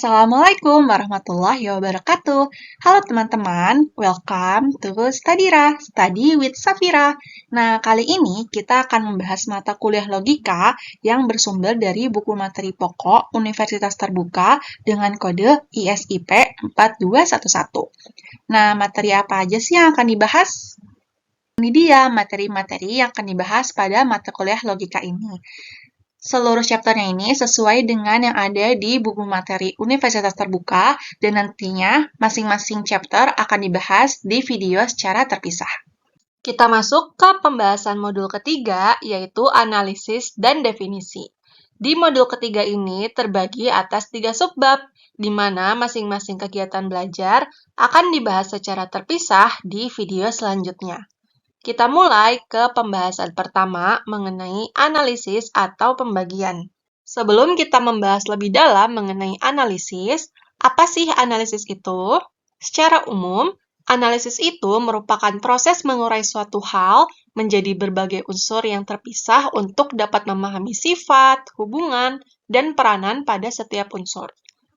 Assalamualaikum warahmatullahi wabarakatuh. Halo teman-teman, welcome to Studira, Study with Safira. Nah, kali ini kita akan membahas mata kuliah logika yang bersumber dari buku materi pokok Universitas Terbuka dengan kode ISIP 4211. Nah, materi apa aja sih yang akan dibahas? Ini dia materi-materi yang akan dibahas pada mata kuliah logika ini. Seluruh chapternya ini sesuai dengan yang ada di buku materi Universitas Terbuka dan nantinya masing-masing chapter akan dibahas di video secara terpisah. Kita masuk ke pembahasan modul ketiga, yaitu analisis dan definisi. Di modul ketiga ini terbagi atas 3 subbab, di mana masing-masing kegiatan belajar akan dibahas secara terpisah di video selanjutnya. Kita mulai ke pembahasan pertama mengenai analisis atau pembagian. Sebelum kita membahas lebih dalam mengenai analisis, apa sih analisis itu? Secara umum, analisis itu merupakan proses mengurai suatu hal menjadi berbagai unsur yang terpisah untuk dapat memahami sifat, hubungan, dan peranan pada setiap unsur.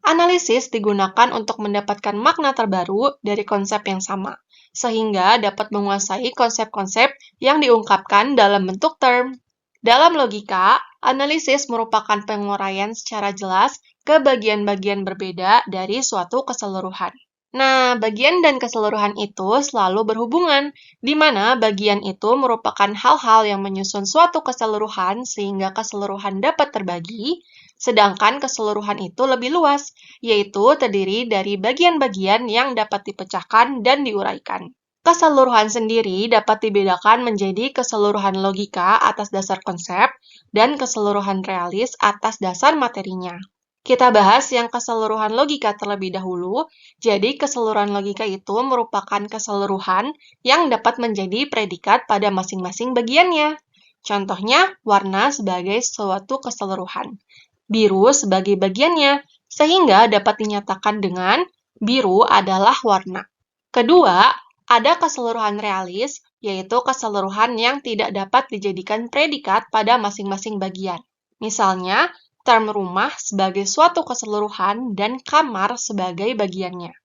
Analisis digunakan untuk mendapatkan makna terbaru dari konsep yang sama, sehingga dapat menguasai konsep-konsep yang diungkapkan dalam bentuk term. Dalam logika, analisis merupakan penguraian secara jelas ke bagian-bagian berbeda dari suatu keseluruhan. Nah, bagian dan keseluruhan itu selalu berhubungan, di mana bagian itu merupakan hal-hal yang menyusun suatu keseluruhan sehingga keseluruhan dapat terbagi, sedangkan keseluruhan itu lebih luas, yaitu terdiri dari bagian-bagian yang dapat dipecahkan dan diuraikan. Keseluruhan sendiri dapat dibedakan menjadi keseluruhan logika atas dasar konsep dan keseluruhan realis atas dasar materinya. Kita bahas yang keseluruhan logika terlebih dahulu. Jadi, keseluruhan logika itu merupakan keseluruhan yang dapat menjadi predikat pada masing-masing bagiannya. Contohnya, warna sebagai suatu keseluruhan, biru sebagai bagiannya, sehingga dapat dinyatakan dengan biru adalah warna. Kedua, ada keseluruhan realis, yaitu keseluruhan yang tidak dapat dijadikan predikat pada masing-masing bagian. Misalnya, term rumah sebagai suatu keseluruhan dan kamar sebagai bagiannya.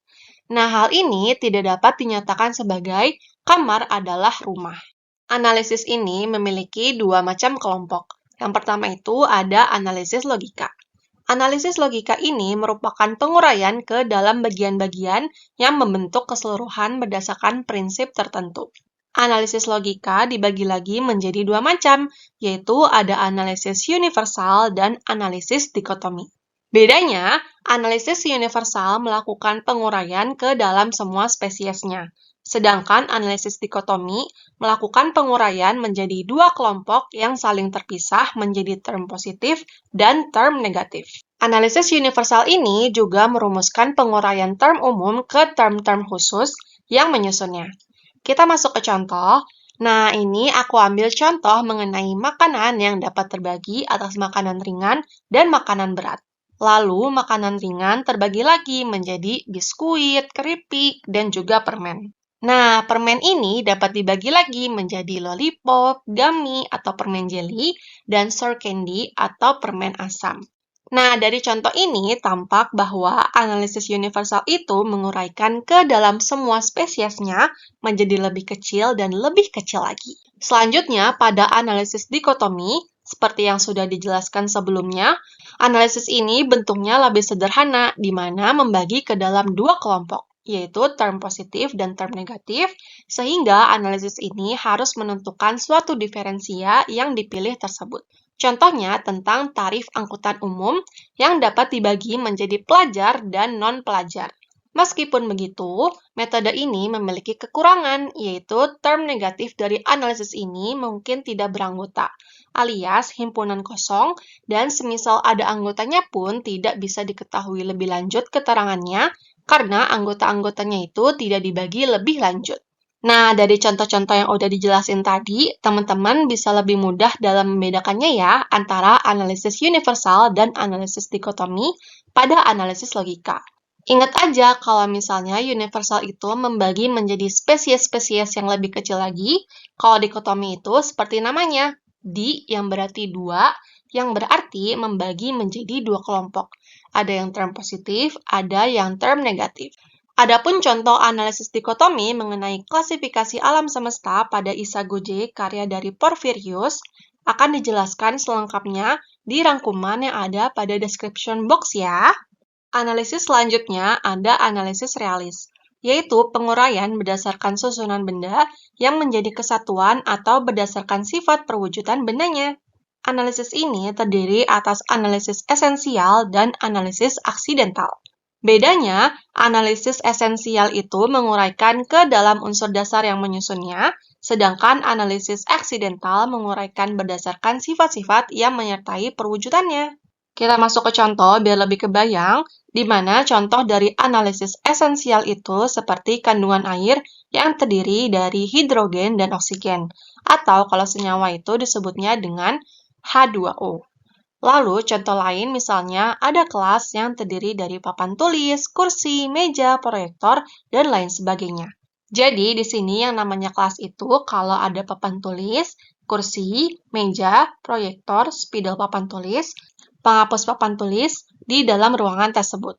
Nah, hal ini tidak dapat dinyatakan sebagai kamar adalah rumah. Analisis ini memiliki 2 macam kelompok. Yang pertama itu ada analisis logika. Analisis logika ini merupakan penguraian ke dalam bagian-bagian yang membentuk keseluruhan berdasarkan prinsip tertentu. Analisis logika dibagi lagi menjadi 2 macam, yaitu ada analisis universal dan analisis dikotomi. Bedanya, analisis universal melakukan penguraian ke dalam semua spesiesnya, sedangkan analisis dikotomi melakukan penguraian menjadi 2 kelompok yang saling terpisah menjadi term positif dan term negatif. Analisis universal ini juga merumuskan penguraian term umum ke term-term khusus yang menyusunnya. Kita masuk ke contoh. Nah, ini aku ambil contoh mengenai makanan yang dapat terbagi atas makanan ringan dan makanan berat. Lalu, makanan ringan terbagi lagi menjadi biskuit, keripik, dan juga permen. Nah, permen ini dapat dibagi lagi menjadi lollipop, gummy atau permen jelly, dan sour candy atau permen asam. Nah, dari contoh ini tampak bahwa analisis universal itu menguraikan ke dalam semua spesiesnya menjadi lebih kecil dan lebih kecil lagi. Selanjutnya, pada analisis dikotomi, seperti yang sudah dijelaskan sebelumnya, analisis ini bentuknya lebih sederhana, di mana membagi ke dalam 2 kelompok, yaitu term positif dan term negatif, sehingga analisis ini harus menentukan suatu diferensia yang dipilih tersebut. Contohnya tentang tarif angkutan umum yang dapat dibagi menjadi pelajar dan non-pelajar. Meskipun begitu, metode ini memiliki kekurangan, yaitu term negatif dari analisis ini mungkin tidak beranggota, alias himpunan kosong, dan semisal ada anggotanya pun tidak bisa diketahui lebih lanjut keterangannya, karena anggota-anggotanya itu tidak dibagi lebih lanjut. Nah, dari contoh-contoh yang udah dijelasin tadi, teman-teman bisa lebih mudah dalam membedakannya ya antara analisis universal dan analisis dikotomi pada analisis logika. Ingat aja kalau misalnya universal itu membagi menjadi spesies-spesies yang lebih kecil lagi, kalau dikotomi itu seperti namanya, di yang berarti 2, yang berarti membagi menjadi dua kelompok. Ada yang term positif, ada yang term negatif. Adapun contoh analisis dikotomi mengenai klasifikasi alam semesta pada Isagoge karya dari Porphyrius akan dijelaskan selengkapnya di rangkuman yang ada pada description box ya. Analisis selanjutnya ada analisis realis, yaitu penguraian berdasarkan susunan benda yang menjadi kesatuan atau berdasarkan sifat perwujudan bendanya. Analisis ini terdiri atas analisis esensial dan analisis aksidental. Bedanya, analisis esensial itu menguraikan ke dalam unsur dasar yang menyusunnya, sedangkan analisis aksidental menguraikan berdasarkan sifat-sifat yang menyertai perwujudannya. Kita masuk ke contoh biar lebih kebayang, di mana contoh dari analisis esensial itu seperti kandungan air yang terdiri dari hidrogen dan oksigen, atau kalau senyawa itu disebutnya dengan H2O. Lalu, contoh lain misalnya ada kelas yang terdiri dari papan tulis, kursi, meja, proyektor, dan lain sebagainya. Jadi, di sini yang namanya kelas itu kalau ada papan tulis, kursi, meja, proyektor, spidol papan tulis, penghapus papan tulis di dalam ruangan tersebut.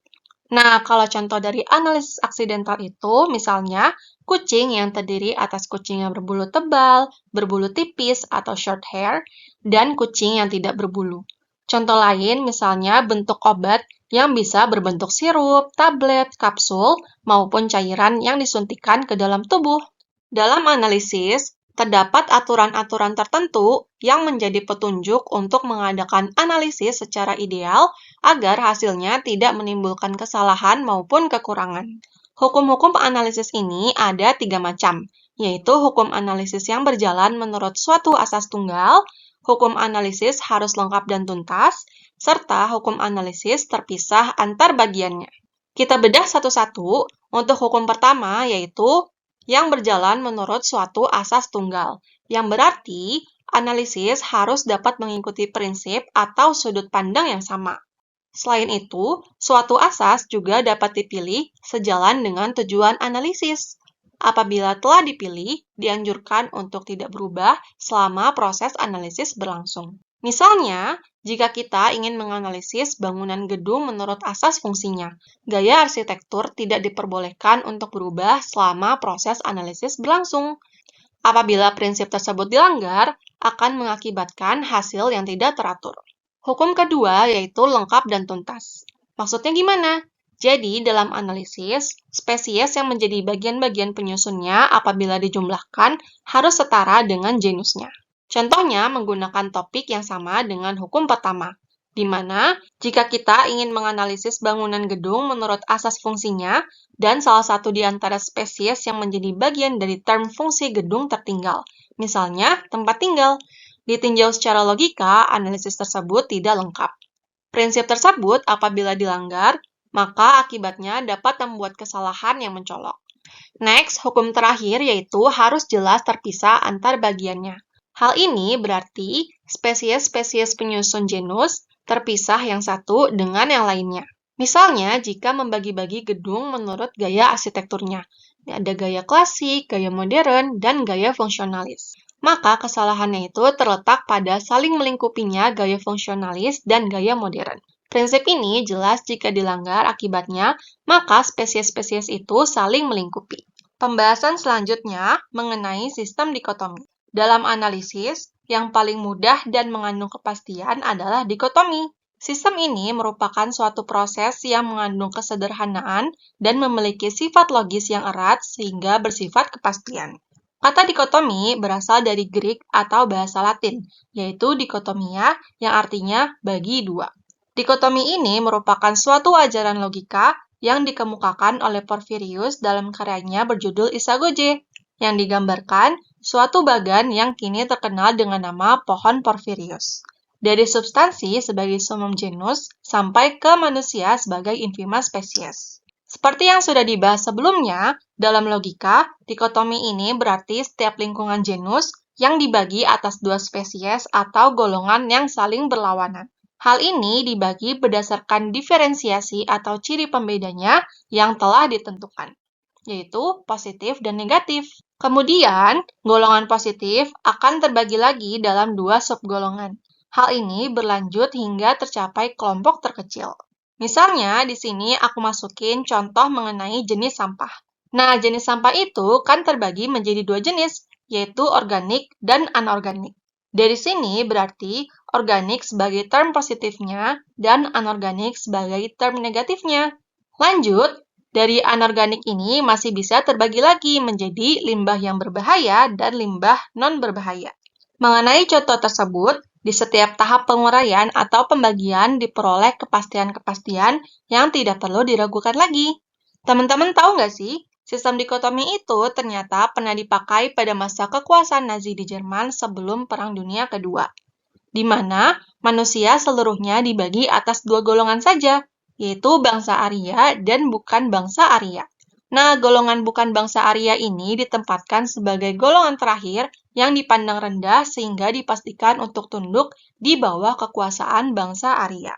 Nah, kalau contoh dari analisis aksidental itu, misalnya kucing yang terdiri atas kucing yang berbulu tebal, berbulu tipis atau short hair, dan kucing yang tidak berbulu. Contoh lain misalnya bentuk obat yang bisa berbentuk sirup, tablet, kapsul, maupun cairan yang disuntikan ke dalam tubuh. Dalam analisis, terdapat aturan-aturan tertentu yang menjadi petunjuk untuk mengadakan analisis secara ideal agar hasilnya tidak menimbulkan kesalahan maupun kekurangan. Hukum-hukum analisis ini ada 3 macam, yaitu hukum analisis yang berjalan menurut suatu asas tunggal, hukum analisis harus lengkap dan tuntas, serta hukum analisis terpisah antar bagiannya. Kita bedah satu-satu. Untuk hukum pertama yaitu yang berjalan menurut suatu asas tunggal, yang berarti analisis harus dapat mengikuti prinsip atau sudut pandang yang sama. Selain itu, suatu asas juga dapat dipilih sejalan dengan tujuan analisis. Apabila telah dipilih, dianjurkan untuk tidak berubah selama proses analisis berlangsung. Misalnya, jika kita ingin menganalisis bangunan gedung menurut asas fungsinya, gaya arsitektur tidak diperbolehkan untuk berubah selama proses analisis berlangsung. Apabila prinsip tersebut dilanggar, akan mengakibatkan hasil yang tidak teratur. Hukum kedua yaitu lengkap dan tuntas. Maksudnya gimana? Jadi, dalam analisis, spesies yang menjadi bagian-bagian penyusunnya apabila dijumlahkan harus setara dengan genusnya. Contohnya menggunakan topik yang sama dengan hukum pertama, di mana jika kita ingin menganalisis bangunan gedung menurut asas fungsinya dan salah satu di antara spesies yang menjadi bagian dari term fungsi gedung tertinggal, misalnya tempat tinggal, ditinjau secara logika, analisis tersebut tidak lengkap. Prinsip tersebut apabila dilanggar, maka akibatnya dapat membuat kesalahan yang mencolok. Next, hukum terakhir yaitu harus jelas terpisah antar bagiannya. Hal ini berarti spesies-spesies penyusun genus terpisah yang satu dengan yang lainnya. Misalnya, jika membagi-bagi gedung menurut gaya arsitekturnya, ada gaya klasik, gaya modern, dan gaya fungsionalis. Maka kesalahannya itu terletak pada saling melingkupinya gaya fungsionalis dan gaya modern. Prinsip ini jelas jika dilanggar akibatnya, maka spesies-spesies itu saling melingkupi. Pembahasan selanjutnya mengenai sistem dikotomi. Dalam analisis, yang paling mudah dan mengandung kepastian adalah dikotomi. Sistem ini merupakan suatu proses yang mengandung kesederhanaan dan memiliki sifat logis yang erat sehingga bersifat kepastian. Kata dikotomi berasal dari Greek atau bahasa Latin, yaitu dikotomia yang artinya bagi dua. Dikotomi ini merupakan suatu ajaran logika yang dikemukakan oleh Porphyrius dalam karyanya berjudul Isagoge, yang digambarkan suatu bagan yang kini terkenal dengan nama pohon Porphyrius. Dari substansi sebagai summum genus sampai ke manusia sebagai infima spesies. Seperti yang sudah dibahas sebelumnya, dalam logika, dikotomi ini berarti setiap lingkungan genus yang dibagi atas dua spesies atau golongan yang saling berlawanan. Hal ini dibagi berdasarkan diferensiasi atau ciri pembedanya yang telah ditentukan, yaitu positif dan negatif. Kemudian, golongan positif akan terbagi lagi dalam dua subgolongan. Hal ini berlanjut hingga tercapai kelompok terkecil. Misalnya, di sini aku masukin contoh mengenai jenis sampah. Nah, jenis sampah itu kan terbagi menjadi dua jenis, yaitu organik dan anorganik. Dari sini berarti organik sebagai term positifnya dan anorganik sebagai term negatifnya. Lanjut, dari anorganik ini masih bisa terbagi lagi menjadi limbah yang berbahaya dan limbah non-berbahaya. Mengenai contoh tersebut, di setiap tahap penguraian atau pembagian diperoleh kepastian-kepastian yang tidak perlu diragukan lagi. Teman-teman tahu nggak sih, sistem dikotomi itu ternyata pernah dipakai pada masa kekuasaan Nazi di Jerman sebelum Perang Dunia Kedua, di mana manusia seluruhnya dibagi atas dua golongan saja, yaitu bangsa Arya dan bukan bangsa Arya. Nah, golongan bukan bangsa Arya ini ditempatkan sebagai golongan terakhir yang dipandang rendah sehingga dipastikan untuk tunduk di bawah kekuasaan bangsa Arya.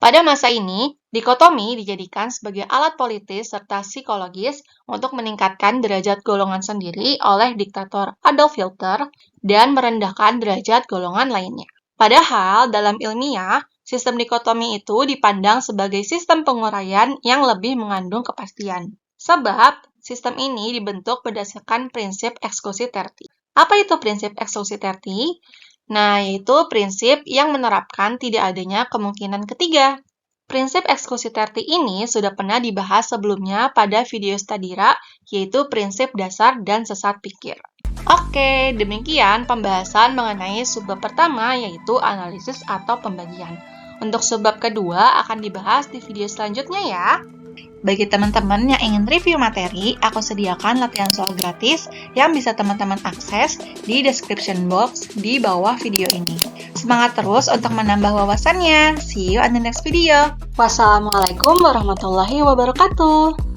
Pada masa ini, dikotomi dijadikan sebagai alat politis serta psikologis untuk meningkatkan derajat golongan sendiri oleh diktator Adolf Hitler dan merendahkan derajat golongan lainnya. Padahal, dalam ilmiah, sistem dikotomi itu dipandang sebagai sistem penguraian yang lebih mengandung kepastian. Sebab, sistem ini dibentuk berdasarkan prinsip exclusive terti. Apa itu prinsip exclusive terti? Nah, yaitu prinsip yang menerapkan tidak adanya kemungkinan ketiga. Prinsip exclusive terti ini sudah pernah dibahas sebelumnya pada video Stadira, yaitu prinsip dasar dan sesat pikir. Oke, demikian pembahasan mengenai subbab pertama, yaitu analisis atau pembagian. Untuk subbab kedua akan dibahas di video selanjutnya ya. Bagi teman-teman yang ingin review materi, aku sediakan latihan soal gratis yang bisa teman-teman akses di description box di bawah video ini. Semangat terus untuk menambah wawasannya. See you on the next video. Wassalamualaikum warahmatullahi wabarakatuh.